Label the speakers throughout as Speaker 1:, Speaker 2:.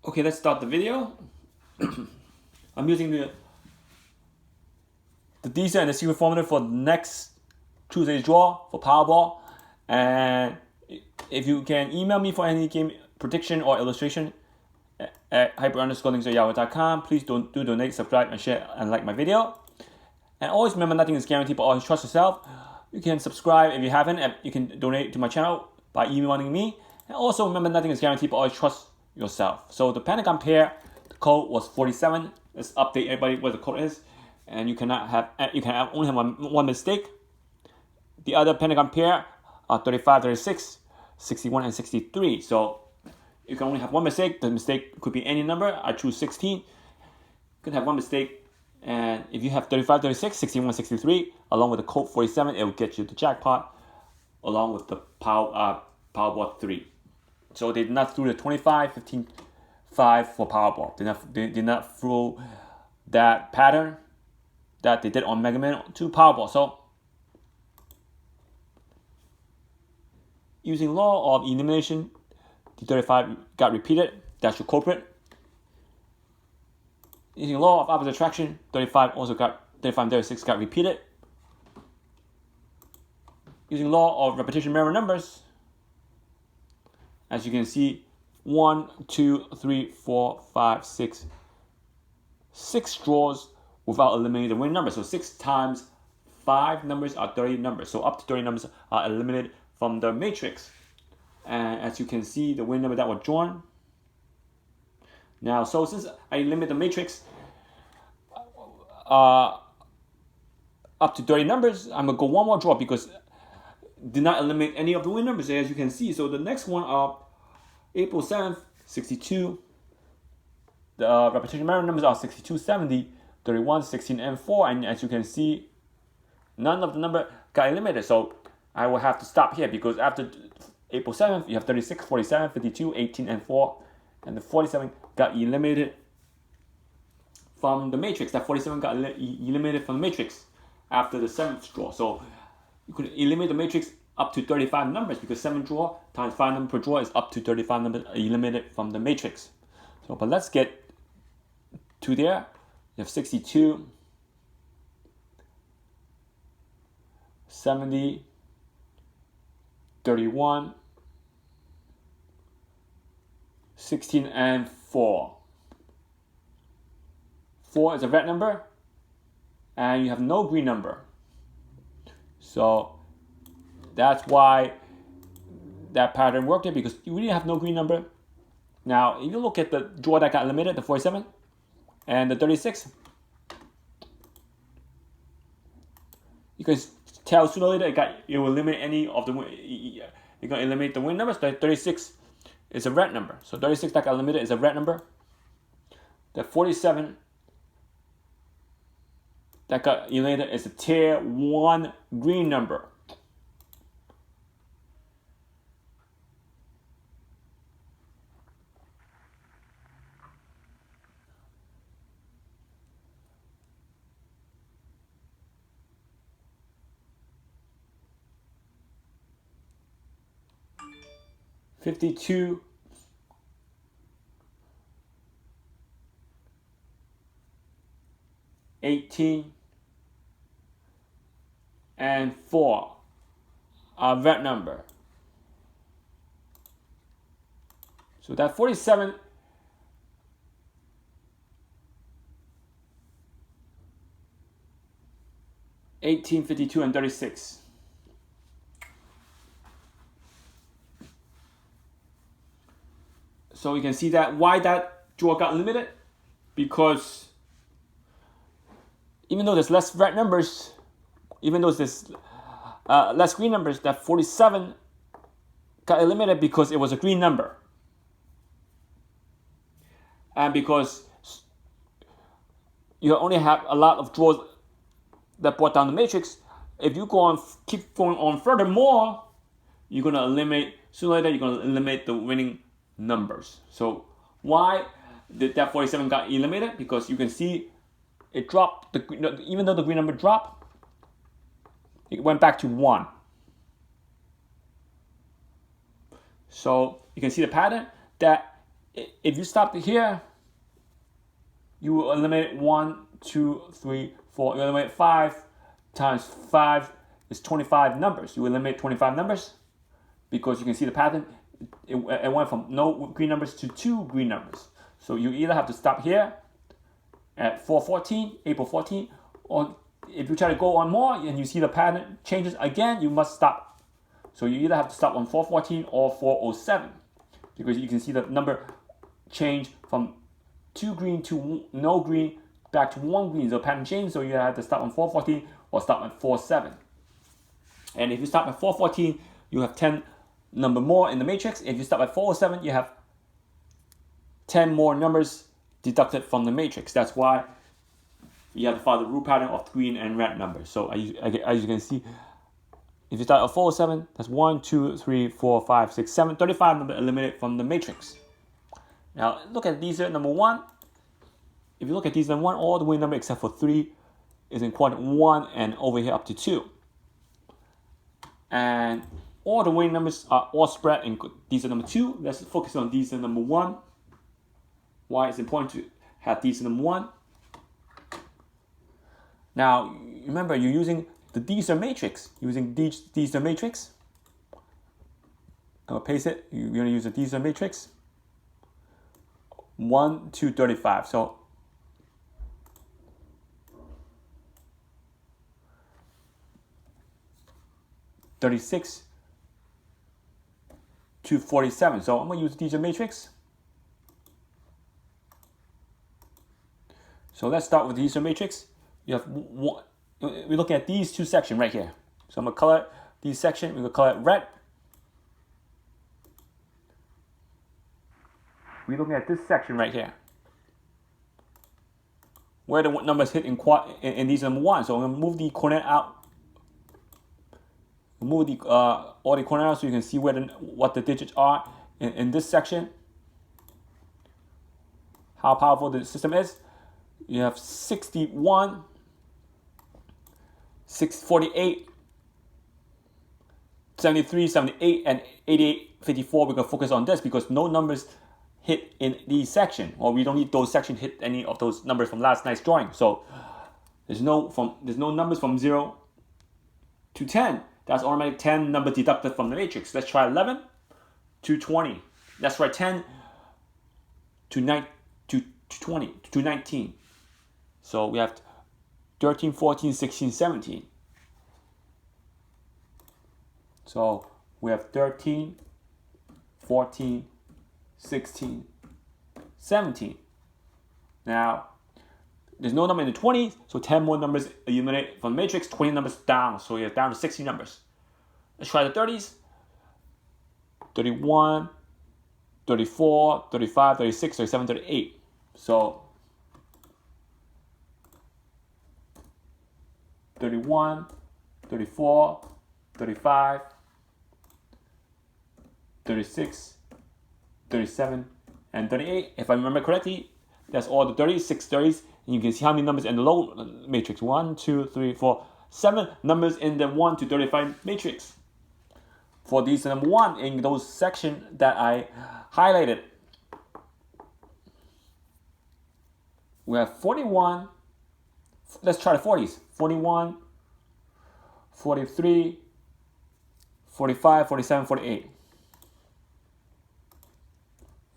Speaker 1: Okay, let's start the video. I'm using the Dster and the secret formula for next Tuesday's draw for Powerball. And if you can email me for any game prediction or illustration at hyper_links@yahoo.com, please do donate, subscribe, and share and like my video. And always remember, nothing is guaranteed, but always trust yourself. You can subscribe if you haven't, and you can donate to my channel by emailing me. And also remember, nothing is guaranteed, but always trust yourself. So the Pentagon pair, the code was 47. Let's update everybody what the code is. And you can only have one mistake. The other Pentagon pair are 35, 36, 61, and 63. So you can only have one mistake. The mistake could be any number. I choose 16. You can have one mistake. And if you have 35, 36, 61, 63, along with the code 47, it will get you the jackpot, along with the Powerball 3. So they did not throw the 25, 15, 5 for Powerball. They did not throw that pattern that they did on Mega Man to Powerball. So using law of elimination, the 35 got repeated. That's your culprit. Using law of opposite attraction, 35 and 36 got repeated. Using law of repetition mirror numbers, as you can see, 1, 2, 3, 4, 5, 6. 6 draws without eliminating the winning number. So 6 times 5 numbers are 30 numbers. So up to 30 numbers are eliminated from the matrix. And as you can see, the winning number that was drawn. Now, so since I limit the matrix up to 30 numbers, I'm going to go one more draw because did not eliminate any of the winning numbers, as you can see. So the next one are April 7th, 62. The repetition mirror numbers are 62, 70, 31, 16, and 4. And as you can see, none of the number got eliminated. So I will have to stop here because after April 7th, you have 36, 47, 52, 18, and 4. And the 47 got eliminated from the matrix. That 47 got eliminated from the matrix after the 7th draw. So you could eliminate the matrix up to 35 numbers because 7 draw times 5 numbers per draw is up to 35 numbers eliminated from the matrix. So, but let's get to there. You have 62, 70, 31, 16, and 4. 4 is a red number, and you have no green number. So that's why that pattern worked here, because you really have no green number. Now, if you look at the draw that got eliminated, the 47 and the 36, you can tell sooner or later it will eliminate any of the you're going to eliminate the win numbers. The 36 is a red number. So 36 that got eliminated is a red number. The 47 that got eliminated is a tier 1 green number. $52, $18, and 4 are red number. So that 47 18, 52, and 36. So you can see that why that draw got limited, because even though there's less red numbers, even though there's less green numbers, that 47 got eliminated because it was a green number. And because you only have a lot of draws that brought down the matrix, if you keep going on furthermore, you're going to eliminate, sooner or later, you're going to eliminate the winning numbers. So why did that 47 got eliminated? Because you can see it dropped, even though the green number dropped, it went back to 1. So you can see the pattern that if you stop here, you will eliminate 1, 2, 3, 4. You eliminate 5 times 5 is 25 numbers. You eliminate 25 numbers because you can see the pattern. It went from no green numbers to 2 green numbers. So you either have to stop here at 4:14, April 14, or if you try to go on more and you see the pattern changes again, you must stop. So you either have to stop on 4:14 or 4:07 because you can see the number change from 2 green to no green back to 1 green. So pattern change, so you have to stop on 4:14 or stop at 4:07. And if you stop at 4:14, you have 10 number more in the matrix. If you stop at 4:07, you have 10 more numbers deducted from the matrix. That's why you have to follow the rule pattern of green and red numbers. So as you can see, if you start at 4:07, that's 1, 2, 3, 4, 5, 6, 7, 35 numbers eliminated from the matrix. Now look at these number 1. If you look at these number 1, all the winning number except for 3 is in quadrant 1 and over here up to 2. And all the winning numbers are all spread in these number 2. Let's focus on these number 1. Why it's important to have these number 1. Now remember, you're using the Dster matrix. Using Dster matrix. I'm gonna paste it. You're gonna use the Dster matrix. 1 to 35. So (36) to 47. So I'm gonna use the Dster matrix. So let's start with the Dster matrix. You have one, we're looking at these two sections right here. So I'm gonna color these sections. We're gonna color it red. We're looking at this section right here, where the numbers hit in these number 1. So I'm gonna move the coordinate out. Move the all the coordinate out so you can see what the digits are in this section. How powerful the system is. You have 61, 648, 73, 78, and 88, 54. We're gonna focus on this because no numbers hit in these sections, or we don't need those sections hit any of those numbers from last night's drawing. So there's no numbers from 0 to 10. That's automatic 10 number deducted from the matrix. Let's try 11 to 20. Let's try 10 to 9 to 20 to 19. So we have 13, 14, 16, 17. So we have 13, 14, 16, 17. Now, there's no number in the 20s, so 10 more numbers eliminate from the matrix, 20 numbers down. So you're down to 60 numbers. Let's try the 30s. 31, 34, 35, 36, 37, 38. So 31, 34, 35, 36, 37, and 38. If I remember correctly, that's all the 36 30s. And you can see how many numbers in the low matrix. 1, 2, 3, 4, 7 numbers in the 1 to 35 matrix. For these number 1 in those sections that I highlighted. We have 41. Let's try the 40s. 41, 43, 45, 47, 48.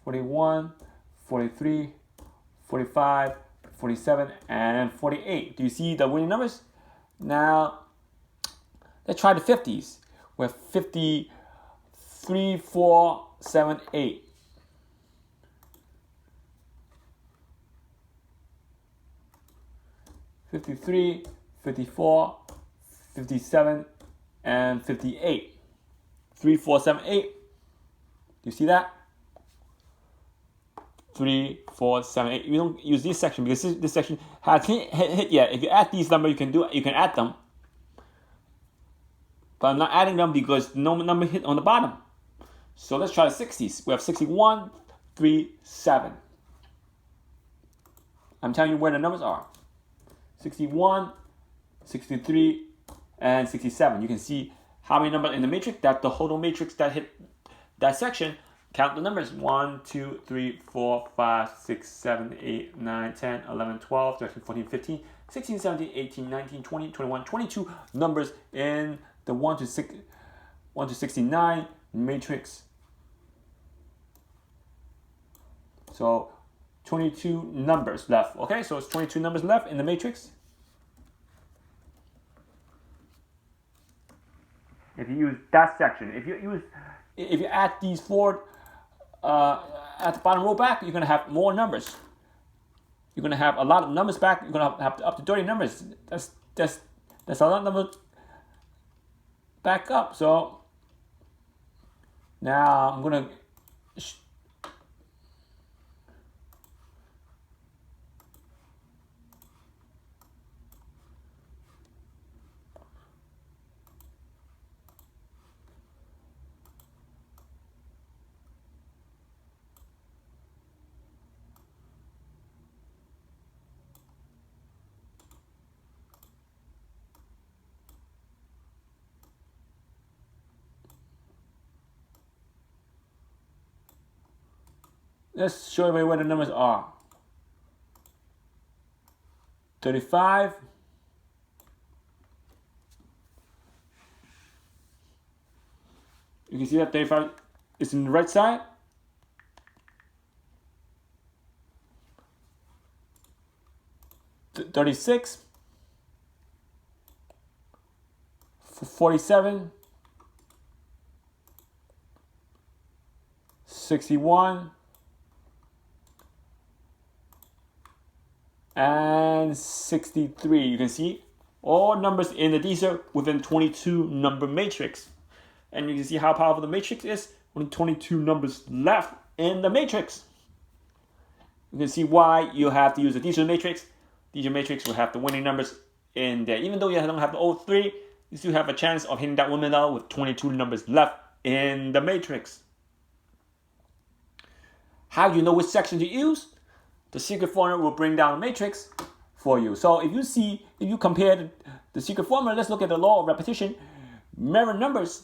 Speaker 1: 41, 43, 45, 47, and 48. Do you see the winning numbers? Now, let's try the 50s. We have 53, 4, 7, 8. 53, 54, 57, and 58. 3, 4, 7, 8. Do you see that? 3, 4, 7, 8. We don't use this section because this section hasn't hit yet. If you add these numbers, you can add them. But I'm not adding them because no number hit on the bottom. So let's try the 60s. We have 61, 3, 7. I'm telling you where the numbers are. 61, 63, and 67. You can see how many numbers in the matrix. That's the whole matrix that hit that section. Count the numbers. 1, 2, 3, 4, 5, 6, 7, 8, 9, 10, 11, 12, 13, 14, 15, 16, 17, 18, 19, 20, 21, 22 numbers in the 1 to 69 matrix. So 22 numbers left. Okay, so it's 22 numbers left in the matrix. If you use that section, if you add these four at the bottom row back, you're gonna have more numbers. You're gonna have a lot of numbers back. You're gonna have up to 30 numbers. That's a lot of numbers back up. So now I'm gonna let's show everybody where the numbers are. 35. You can see that 35 is in the right side. 36. 47. 61. And 63. You can see all numbers in the Dster within 22 number matrix. And you can see how powerful the matrix is. Only 22 numbers left in the matrix. You can see why you have to use the Dster matrix. Dster matrix will have the winning numbers in there. Even though you don't have the all three, you still have a chance of hitting that $1 million with 22 numbers left in the matrix. How do you know which section to use? The secret formula will bring down the matrix for you. So if you compare the secret formula, let's look at the law of repetition. Mirror numbers.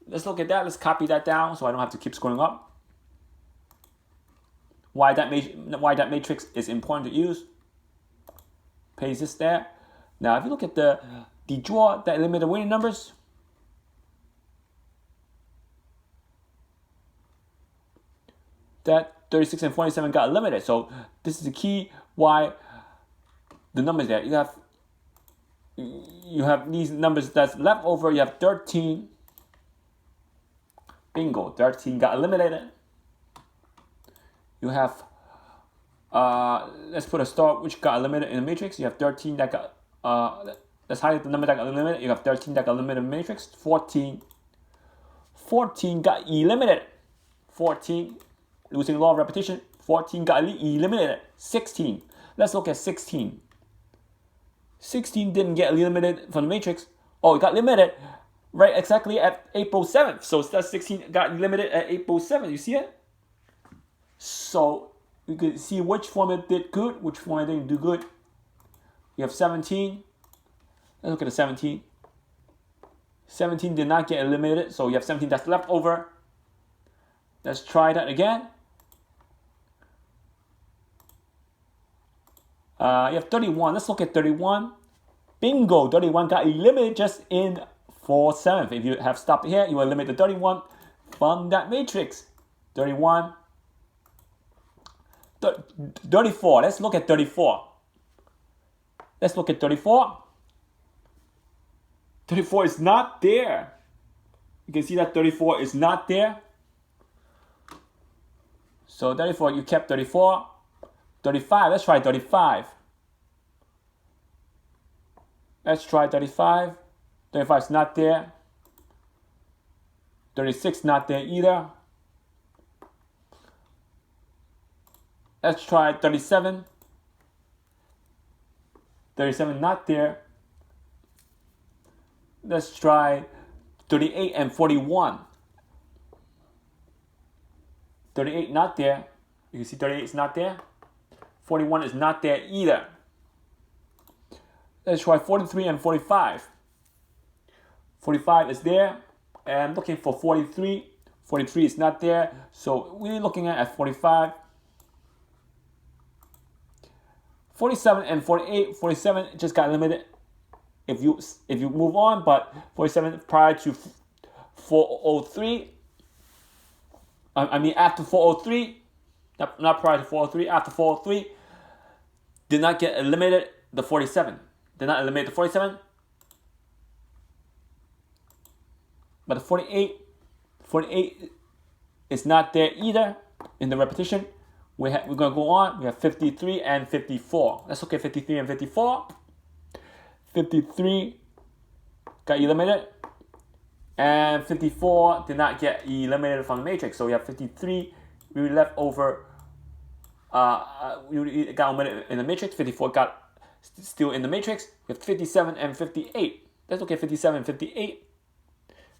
Speaker 1: Let's look at that. Let's copy that down so I don't have to keep scrolling up. Why that matrix is important to use. Paste this there. Now if you look at the draw that eliminated the winning numbers, that 36 and 47 got eliminated. So this is the key why the numbers there. You have these numbers that's left over. You have 13. Bingo, 13 got eliminated. You have let's put a star which got eliminated in the matrix. You have 13 that got let's highlight the number that got eliminated. You have 13 that got eliminated in the matrix. 14 got eliminated. 14. Losing law of repetition, 14 got eliminated. 16. Let's look at 16. 16 didn't get eliminated from the matrix. Oh, it got eliminated right exactly at April 7th. So that 16 got eliminated at April 7th. You see it? So you can see which format did good, which format didn't do good. You have 17. Let's look at the 17. 17 did not get eliminated. So you have 17 that's left over. Let's try that again. You have 31. Let's look at 31. Bingo, 31 got eliminated just in 4/7. If you have stopped here, you will eliminate the 31 from that matrix. 31. 34. Let's look at 34. Let's look at 34. 34 is not there. You can see that 34 is not there. So 34, you kept 34. 35, let's try 35. Let's try 35. 35 is not there. 36 not there either. Let's try 37. 37 not there. Let's try 38 and 41. 38 not there. You can see 38 is not there. 41 is not there either. Let's try 43 and 45. 45 is there. And I'm looking for 43. 43 is not there. So we're looking at 45. 47 and 48. 47 just got eliminated if you move on, but 47 prior to 403. I mean after 403, not prior to 403, after 403, did not get eliminated. The 47 did not eliminate the 47, but the 48 is not there either in the repetition. We're going to go on. We have 53 and 54. Let's look at 53 and 54. 53 got eliminated, and 54 did not get eliminated from the matrix. So we have 53. We left over. We got eliminated in the matrix. 54 got still in the matrix. We have 57 and 58. Let's look at 57 and 58.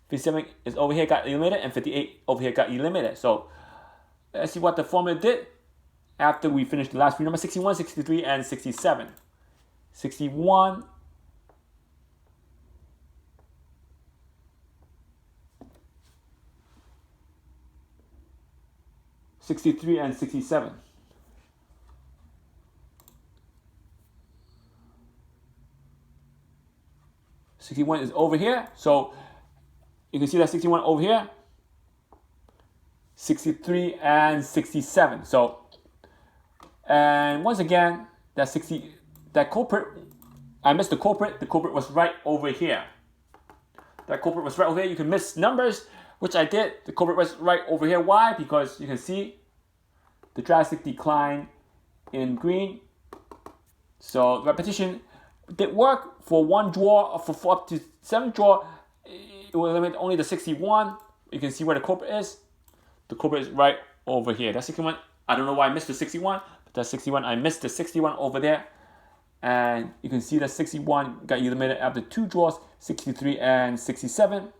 Speaker 1: 57 is over here, got eliminated, and 58 over here got eliminated. So let's see what the formula did after we finished the last three numbers: 61, 63, and 67. 61. 63 and 67. '61 is over here, so you can see that 61 over here. 63 and 67. So, and once again, that culprit, I missed the culprit. The culprit was right over here. That culprit was right over here. You can miss numbers, which I did. The culprit was right over here. Why? Because you can see the drastic decline in green. So repetition did work for one draw, for up to 7 draw. It will eliminate only the 61. You can see where the culprit is. The culprit is right over here. That's 61. I don't know why I missed the 61, but that's 61. I missed the 61 over there. And you can see that 61 got eliminated after 2 draws, 63 and 67.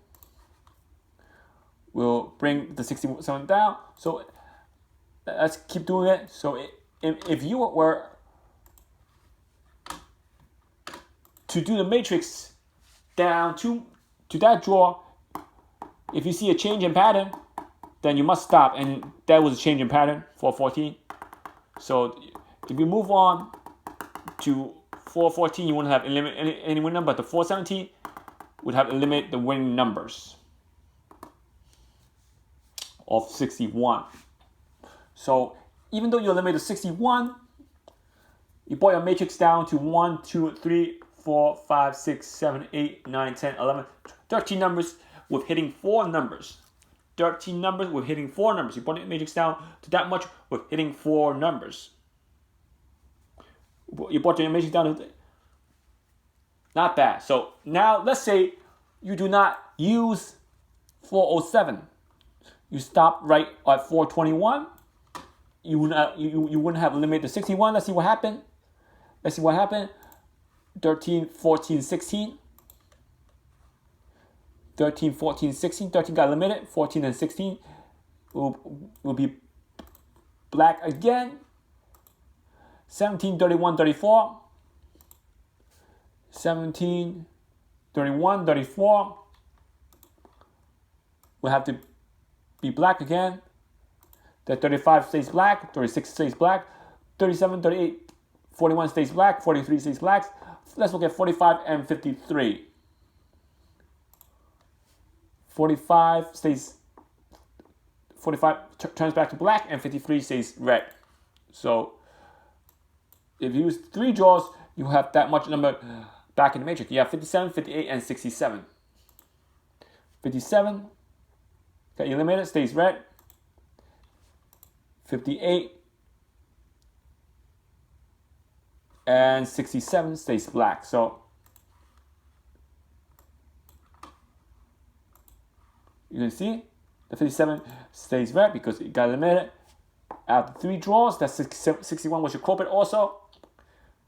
Speaker 1: We'll bring the 67 down. So let's keep doing it. So if you were to do the matrix down to that draw, if you see a change in pattern, then you must stop. And that was a change in pattern for 14. So if you move on to 414, you wouldn't have eliminated any winning number, but the 417 would have eliminated the winning numbers of 61. So even though you eliminated 61, you brought your matrix down to 1, 2, 3, 4, 5, 6, 7, 8, 9, 10, 11, 13 numbers with hitting 4 numbers. 13 numbers with hitting 4 numbers. You brought your matrix down to that much with hitting 4 numbers. You brought your matrix down to... Not bad. So now let's say you do not use 407. You stop right at 421. You wouldn't have eliminated the 61. Let's see what happened. 13, 14, 16. 13, 14, 16. 13 got eliminated. 14 and 16 will be black again. 17, 31, 34. 17, 31, 34. Will have to be black again. The 35 stays black. 36 stays black. 37, 38, 41 stays black. 43 stays black. Let's look at 45 and 53. 45 turns back to black, and 53 stays red. So if you use 3 draws, you have that much number back in the matrix. You have 57, 58, and 67. 57 got eliminated, stays red. 58 and 67 stays black. So you can see the 57 stays red because it got eliminated after 3 draws. That 61 was your culprit also.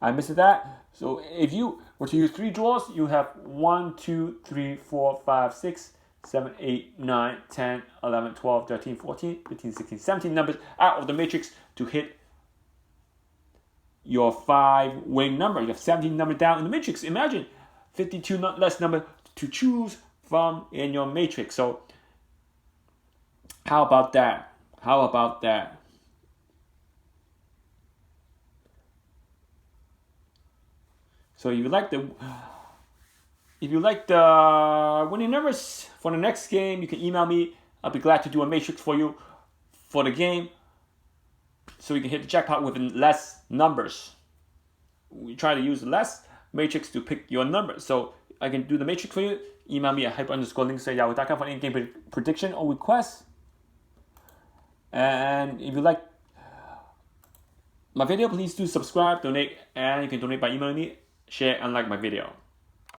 Speaker 1: I missed that. So if you were to use 3 draws, you have 1, 2, 3, 4, 5, 6, 7, 8, 9, 10, 11, 12, 13, 14, 15, 16, 17 numbers out of the matrix to hit your 5 winning number. You have 17 numbers down in the matrix. Imagine 52 less number to choose from in your matrix. So How about that? How about that? So if you like the winning numbers for the next game, you can email me. I'll be glad to do a matrix for you for the game, so you can hit the jackpot with less numbers. We try to use less matrix to pick your number, so I can do the matrix for you. Email me at hyper_links@yahoo.com for any game prediction or requests. And if you like my video, please do subscribe, donate, and you can donate by emailing me, share, and like my video.